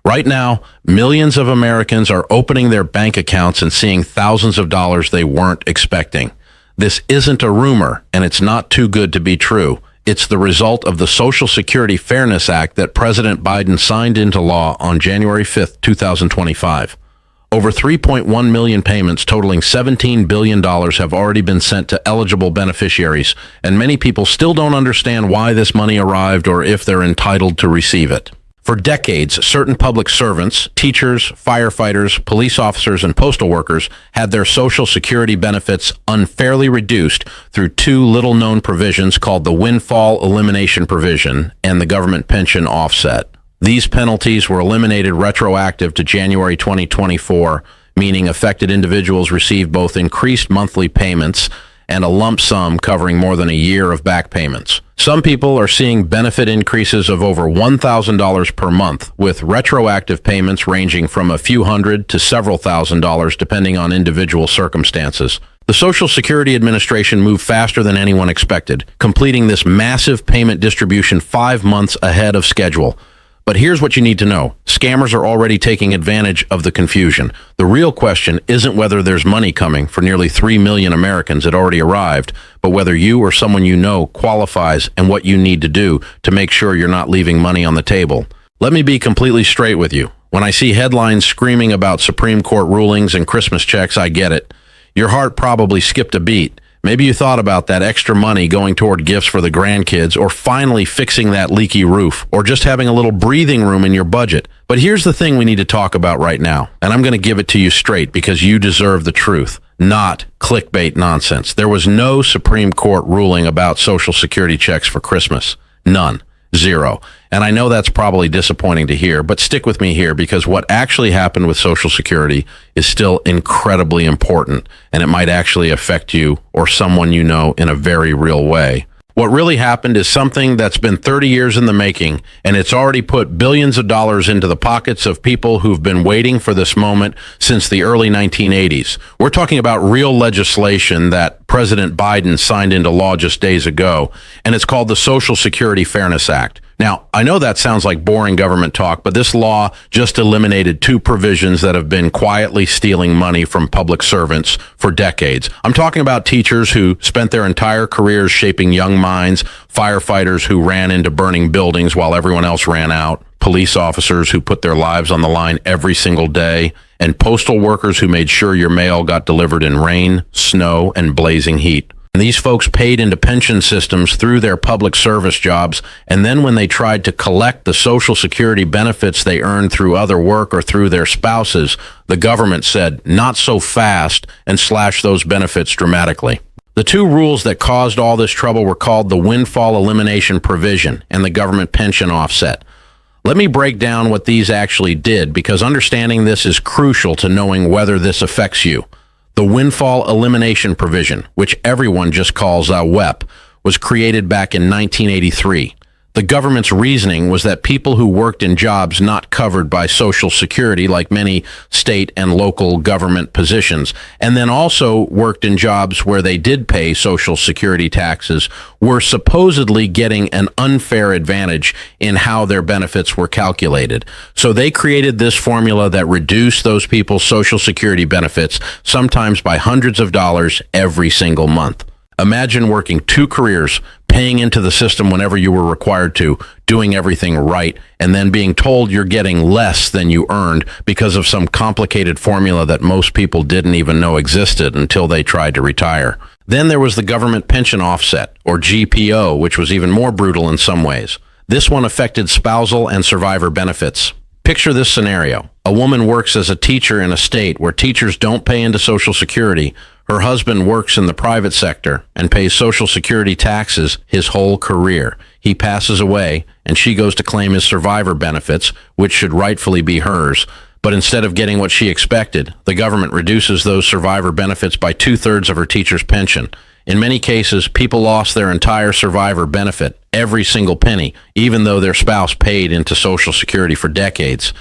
Right now, millions of Americans are opening their bank accounts and seeing thousands of dollars they weren't expecting. This isn't a rumor, and it's not too good to be true. It's the result of the Social Security Fairness Act that President Biden signed into law on January 5th, 2025. Over 3.1 million payments totaling $17 billion have already been sent to eligible beneficiaries, and many people still don't understand why this money arrived or if they're entitled to receive it. For decades, certain public servants, teachers, firefighters, police officers, and postal workers had their Social Security benefits unfairly reduced through two little-known provisions called the Windfall Elimination Provision and the Government Pension Offset. These penalties were eliminated retroactive to January 2024, meaning affected individuals received both increased monthly payments and a lump sum covering more than a year of back payments. Some people are seeing benefit increases of over $1,000 per month, with retroactive payments ranging from a few hundred to several $1,000s depending on individual circumstances. The Social Security Administration moved faster than anyone expected, completing this massive payment distribution 5 months ahead of schedule. But here's what you need to know. Scammers are already taking advantage of the confusion. The real question isn't whether there's money coming for nearly 3 million Americans that already arrived, but whether you or someone you know qualifies and what you need to do to make sure you're not leaving money on the table. Let me be completely straight with you. When I see headlines screaming about Supreme Court rulings and Christmas checks, I get it. Your heart probably skipped a beat. Maybe you thought about that extra money going toward gifts for the grandkids, or finally fixing that leaky roof, or just having a little breathing room in your budget. But here's the thing we need to talk about right now, and I'm going to give it to you straight because you deserve the truth, not clickbait nonsense. There was no Supreme Court ruling about Social Security checks for Christmas. None. Zero. And I know that's probably disappointing to hear, but stick with me here because what actually happened with Social Security is still incredibly important, and it might actually affect you or someone you know in a very real way. What really happened is something that's been 30 years in the making, and it's already put billions of dollars into the pockets of people who've been waiting for this moment since the early 1980s. We're talking about real legislation that President Biden signed into law just days ago, and it's called the Social Security Fairness Act. Now, I know that sounds like boring government talk, but this law just eliminated two provisions that have been quietly stealing money from public servants for decades. I'm talking about teachers who spent their entire careers shaping young minds, firefighters who ran into burning buildings while everyone else ran out, police officers who put their lives on the line every single day, and postal workers who made sure your mail got delivered in rain, snow, and blazing heat. And these folks paid into pension systems through their public service jobs, and then when they tried to collect the Social Security benefits they earned through other work or through their spouses, the government said, not so fast, and slashed those benefits dramatically. The two rules that caused all this trouble were called the Windfall Elimination Provision and the Government Pension Offset. Let me break down what these actually did, because understanding this is crucial to knowing whether this affects you. The Windfall Elimination Provision, which everyone just calls WEP, was created back in 1983. The government's reasoning was that people who worked in jobs not covered by Social Security, like many state and local government positions, and then also worked in jobs where they did pay Social Security taxes, were supposedly getting an unfair advantage in how their benefits were calculated. So they created this formula that reduced those people's Social Security benefits, sometimes by hundreds of dollars every single month. Imagine working two careers, paying into the system whenever you were required to, doing everything right, and then being told you're getting less than you earned because of some complicated formula that most people didn't even know existed until they tried to retire. Then there was the Government Pension Offset, or GPO, which was even more brutal in some ways. This one affected spousal and survivor benefits. Picture this scenario. A woman works as a teacher in a state where teachers don't pay into Social Security. Her husband works in the private sector and pays Social Security taxes his whole career. He passes away, and she goes to claim his survivor benefits, which should rightfully be hers. But instead of getting what she expected, the government reduces those survivor benefits by 2/3 of her teacher's pension. In many cases, people lost their entire survivor benefit, every single penny, even though their spouse paid into Social Security for decades.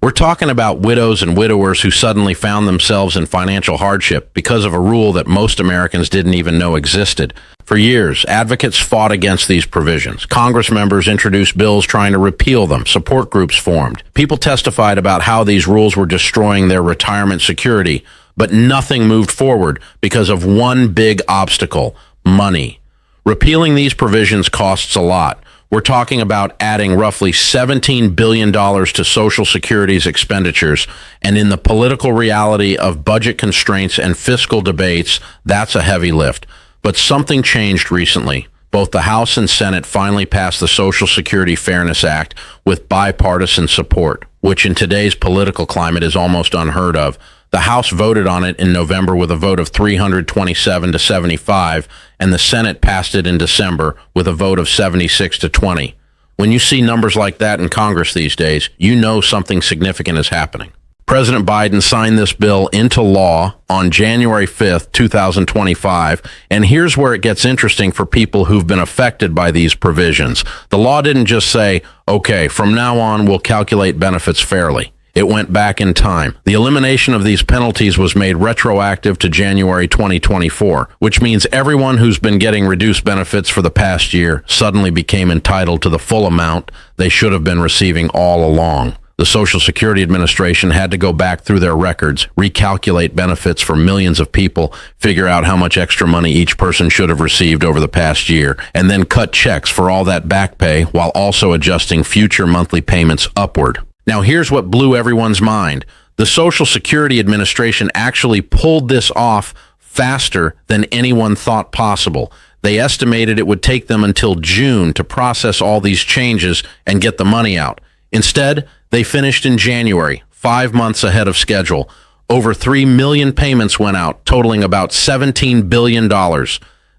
We're talking about widows and widowers who suddenly found themselves in financial hardship because of a rule that most Americans didn't even know existed. For years, advocates fought against these provisions. Congress members introduced bills trying to repeal them. Support groups formed. People testified about how these rules were destroying their retirement security, but nothing moved forward because of one big obstacle: money. Repealing these provisions costs a lot. We're talking about adding roughly $17 billion to Social Security's expenditures, and in the political reality of budget constraints and fiscal debates, that's a heavy lift. But something changed recently. Both the House and Senate finally passed the Social Security Fairness Act with bipartisan support, which in today's political climate is almost unheard of. The House voted on it in November with a vote of 327 to 75, and the Senate passed it in December with a vote of 76 to 20. When you see numbers like that in Congress these days, you know something significant is happening. President Biden signed this bill into law on January 5th, 2025, and here's where it gets interesting for people who've been affected by these provisions. The law didn't just say, okay, from now on we'll calculate benefits fairly. It went back in time. The elimination of these penalties was made retroactive to January 2024, which means everyone who's been getting reduced benefits for the past year suddenly became entitled to the full amount they should have been receiving all along. The Social Security Administration had to go back through their records, recalculate benefits for millions of people, figure out how much extra money each person should have received over the past year, and then cut checks for all that back pay while also adjusting future monthly payments upward. Now, here's what blew everyone's mind. The Social Security Administration actually pulled this off faster than anyone thought possible. They estimated it would take them until June to process all these changes and get the money out. Instead, they finished in January, 5 months ahead of schedule. Over 3 million payments went out, totaling about $17 billion.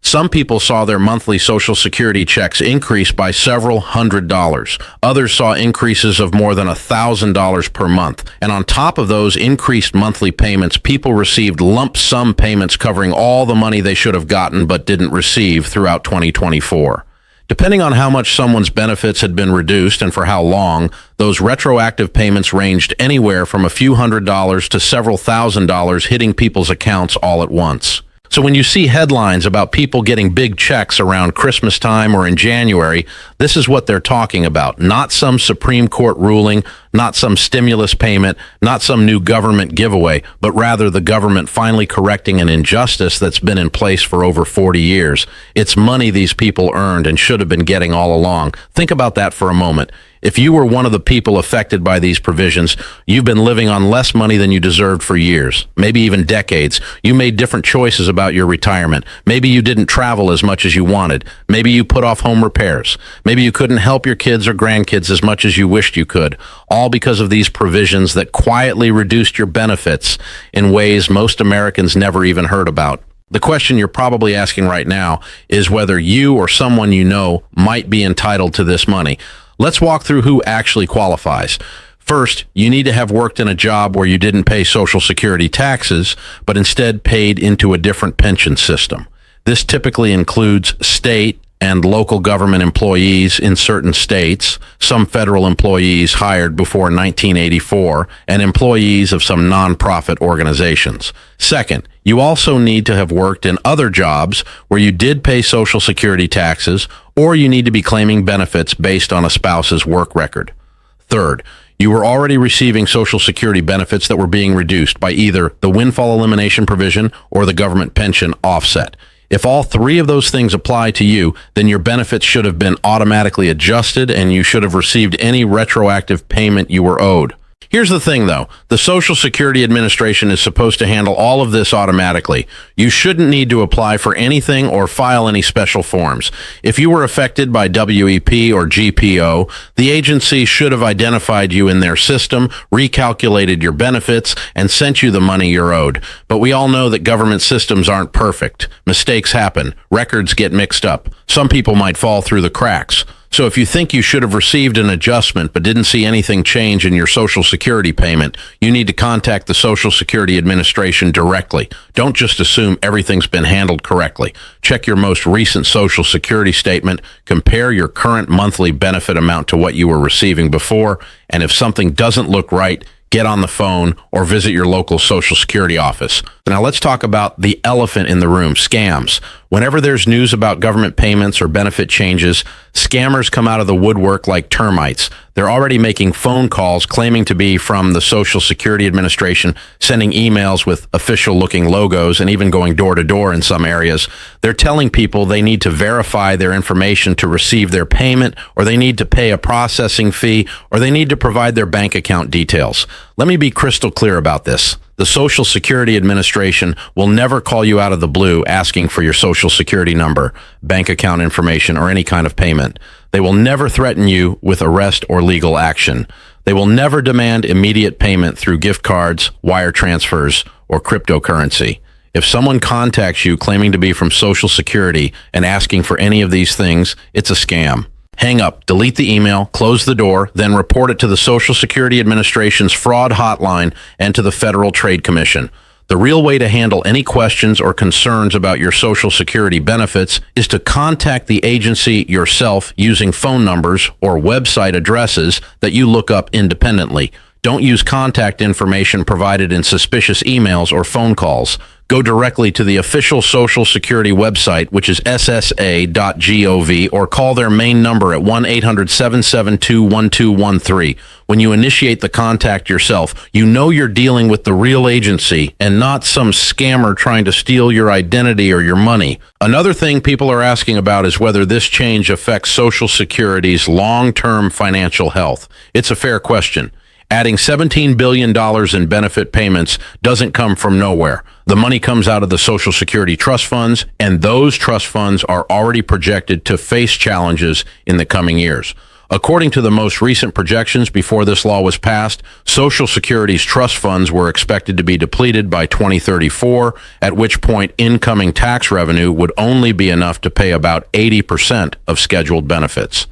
Some people saw their monthly Social Security checks increase by several $100s. Others saw increases of more than $1,000 per month. And on top of those increased monthly payments, people received lump sum payments covering all the money they should have gotten but didn't receive throughout 2024. Depending on how much someone's benefits had been reduced and for how long, those retroactive payments ranged anywhere from a few $100s to several $1,000s hitting people's accounts all at once. So when you see headlines about people getting big checks around Christmas time or in January, this is what they're talking about. Not some Supreme Court ruling, not some stimulus payment, not some new government giveaway, but rather the government finally correcting an injustice that's been in place for over 40 years. It's money these people earned and should have been getting all along. Think about that for a moment. If you were one of the people affected by these provisions, you've been living on less money than you deserved for years, maybe even decades. You made different choices about your retirement. Maybe you didn't travel as much as you wanted. Maybe you put off home repairs. Maybe you couldn't help your kids or grandkids as much as you wished you could, all because of these provisions that quietly reduced your benefits in ways most Americans never even heard about. The question you're probably asking right now is whether you or someone you know might be entitled to this money. Let's walk through who actually qualifies. First, you need to have worked in a job where you didn't pay Social Security taxes, but instead paid into a different pension system. This typically includes state and local government employees in certain states, some federal employees hired before 1984, and employees of some nonprofit organizations. Second, you also need to have worked in other jobs where you did pay Social Security taxes, or you need to be claiming benefits based on a spouse's work record. Third, you were already receiving Social Security benefits that were being reduced by either the windfall elimination provision or the government pension offset. If all three of those things apply to you, then your benefits should have been automatically adjusted and you should have received any retroactive payment you were owed. Here's the thing, though. The Social Security Administration is supposed to handle all of this automatically. You shouldn't need to apply for anything or file any special forms. If you were affected by WEP or GPO, the agency should have identified you in their system, recalculated your benefits, and sent you the money you're owed. But we all know that government systems aren't perfect. Mistakes happen. Records get mixed up. Some people might fall through the cracks. So if you think you should have received an adjustment but didn't see anything change in your Social Security payment, you need to contact the Social Security Administration directly. Don't just assume everything's been handled correctly. Check your most recent Social Security statement, compare your current monthly benefit amount to what you were receiving before, and if something doesn't look right, get on the phone, or visit your local Social Security office. Now let's talk about the elephant in the room, scams. Whenever there's news about government payments or benefit changes, scammers come out of the woodwork like termites. They're already making phone calls claiming to be from the Social Security Administration, sending emails with official-looking logos, and even going door-to-door in some areas. They're telling people they need to verify their information to receive their payment, or they need to pay a processing fee, or they need to provide their bank account details. Let me be crystal clear about this. The Social Security Administration will never call you out of the blue asking for your Social Security number, bank account information, or any kind of payment. They will never threaten you with arrest or legal action. They will never demand immediate payment through gift cards, wire transfers, or cryptocurrency. If someone contacts you claiming to be from Social Security and asking for any of these things, it's a scam. Hang up, delete the email, close the door, then report it to the Social Security Administration's fraud hotline and to the Federal Trade Commission. The real way to handle any questions or concerns about your Social Security benefits is to contact the agency yourself using phone numbers or website addresses that you look up independently. Don't use contact information provided in suspicious emails or phone calls. Go directly to the official Social Security website, which is ssa.gov, or call their main number at 1-800-772-1213. When you initiate the contact yourself, you know you're dealing with the real agency and not some scammer trying to steal your identity or your money. Another thing people are asking about is whether this change affects Social Security's long-term financial health. It's a fair question. Adding $17 billion in benefit payments doesn't come from nowhere. The money comes out of the Social Security trust funds, and those trust funds are already projected to face challenges in the coming years. According to the most recent projections before this law was passed, Social Security's trust funds were expected to be depleted by 2034, at which point incoming tax revenue would only be enough to pay about 80% of scheduled benefits.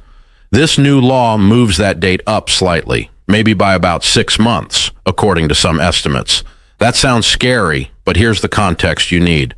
This new law moves that date up slightly, maybe by about 6 months, according to some estimates. That sounds scary, but here's the context you need.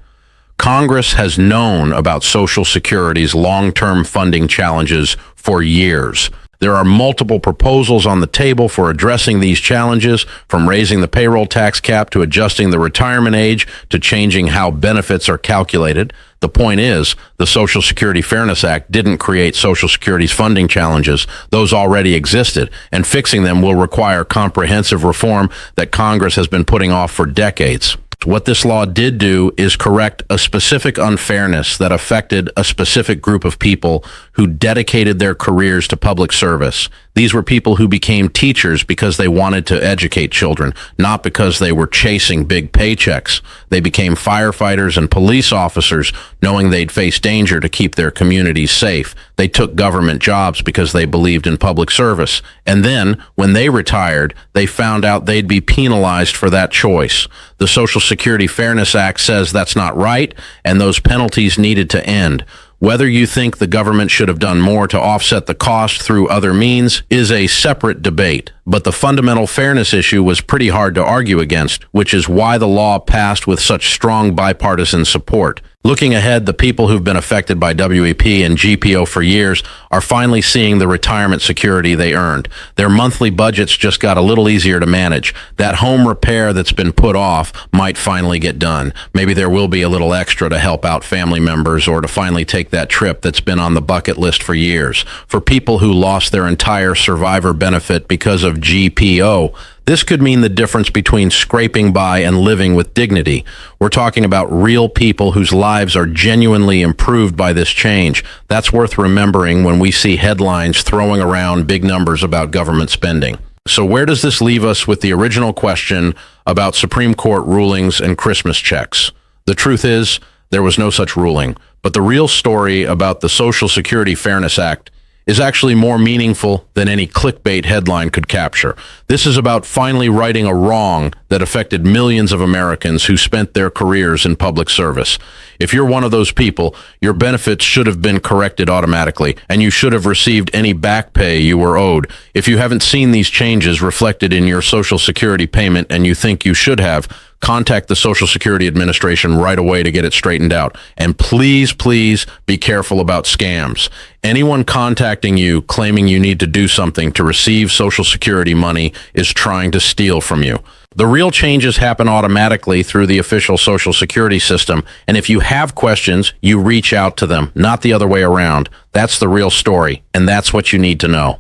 Congress has known about Social Security's long-term funding challenges for years. There are multiple proposals on the table for addressing these challenges, from raising the payroll tax cap to adjusting the retirement age to changing how benefits are calculated. The point is, the Social Security Fairness Act didn't create Social Security's funding challenges. Those already existed, and fixing them will require comprehensive reform that Congress has been putting off for decades. What this law did do is correct a specific unfairness that affected a specific group of people who dedicated their careers to public service. These were people who became teachers because they wanted to educate children, not because they were chasing big paychecks. They became firefighters and police officers knowing they'd face danger to keep their communities safe. They took government jobs because they believed in public service. And then, when they retired, they found out they'd be penalized for that choice. The Social Security Fairness Act says that's not right, and those penalties needed to end. Whether you think the government should have done more to offset the cost through other means is a separate debate, but the fundamental fairness issue was pretty hard to argue against, which is why the law passed with such strong bipartisan support. Looking ahead, the people who've been affected by WEP and GPO for years are finally seeing the retirement security they earned. Their monthly budgets just got a little easier to manage. That home repair that's been put off might finally get done. Maybe there will be a little extra to help out family members or to finally take that trip that's been on the bucket list for years. For people who lost their entire survivor benefit because of GPO, this could mean the difference between scraping by and living with dignity. We're talking about real people whose lives are genuinely improved by this change. That's worth remembering when we see headlines throwing around big numbers about government spending. So where does this leave us with the original question about Supreme Court rulings and Christmas checks? The truth is, there was no such ruling. But the real story about the Social Security Fairness Act is actually more meaningful than any clickbait headline could capture. This is about finally righting a wrong that affected millions of Americans who spent their careers in public service. If you're one of those people, your benefits should have been corrected automatically, and you should have received any back pay you were owed. If you haven't seen these changes reflected in your Social Security payment and you think you should have, contact the Social Security Administration right away to get it straightened out. And please, please be careful about scams. Anyone contacting you claiming you need to do something to receive Social Security money is trying to steal from you. The real changes happen automatically through the official Social Security system, and if you have questions, you reach out to them, not the other way around. That's the real story, and that's what you need to know.